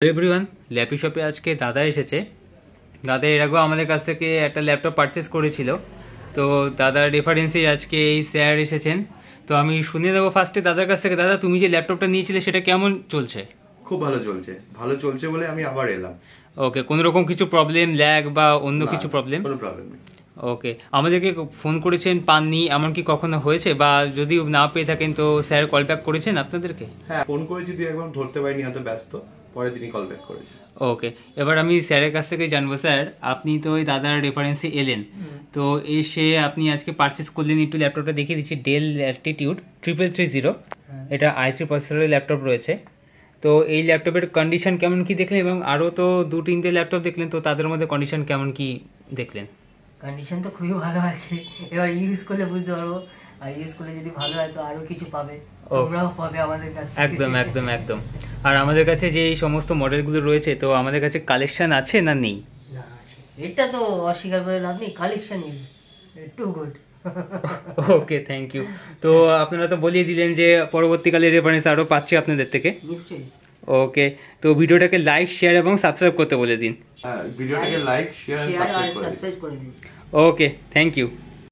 Everyone, lappy শপে আজকে দাদা এসেছে। দাদা এর আগেও আমাদের কাছ থেকে একটা ল্যাপটপ পারচেস করেছিল, তো দাদার রেফারেন্সেই আজকে এই স্যার এসেছেন। তো আমি শুনে দেবো ফার্স্টে দাদার কাছ থেকে। দাদা, তুমি যে ল্যাপটপটা নিয়েছিলে সেটা কেমন চলছে? খুব ভালো চলছে বলে আমি আবার এলাম। ওকে, কোনো রকম কিছু প্রবলেম, ল্যাগ বা অন্য কিছু প্রবলেম? কোনো প্রবলেম নেই। ওকে, আমাদেরকে ফোন করেছেন, পাননি এমনকি কখনো হয়েছে? বা যদি না পেয়ে থাকেন তো স্যার কল ব্যাক করেছেন আপনাদেরকে? হ্যাঁ, ফোন করেছি, তুই একবার ধরতে পারিনি, হয়তো ব্যস্ত, পরে তিনি কল ব্যাক করেছেন। ওকে, এবার আমি স্যারের কাছ থেকে জানবো। স্যার, আপনি তো ওই দাদার রেফারেন্সে এলেন, তো এসে আপনি আজকে পারচেস করলেন। একটু ল্যাপটপটা দেখিয়ে দিচ্ছি, ডেল ল্যাটিটিউড 3330। এটা i3 প্রসেসরের ল্যাপটপ রয়েছে। তো এই ল্যাপটপের কন্ডিশন কেমন কি দেখলেন, এবং আরও তো 2-3টে ল্যাপটপ দেখলেন, তো তাদের মধ্যে কন্ডিশন কেমন কি দেখলেন? কন্ডিশন তো খুবই ভালো আছে, এবার ইউজ করলে বুঝতে পারবো। আর ইউজ করলে যদি ভালো হয় তো আরো কিছু পাবে, তোমরাও পাবে আমাদের কাছে। একদম একদম একদম। আর আমাদের কাছে যে এই সমস্ত মডেলগুলো রয়েছে, তো আমাদের কাছে কালেকশন আছে না নেই? না, আছে। এটা তো অস্বীকার করে লাভ নেই, collection is too good. Okay, thank you. তো আপনারা তো বলিয়ে দিলেন যে পরবর্তীকালে রেফারেন্স আরও পাচ্ছি আপনাদের থেকে। নিশ্চয়ই। ওকে, তো ভিডিওটাকে লাইক, শেয়ার এবং সাবস্ক্রাইব করতে বলে দিন। হ্যাঁ, ভিডিওটাকে লাইক, শেয়ার আর সাবস্ক্রাইব করে দিন। ওকে, থ্যাংক ইউ।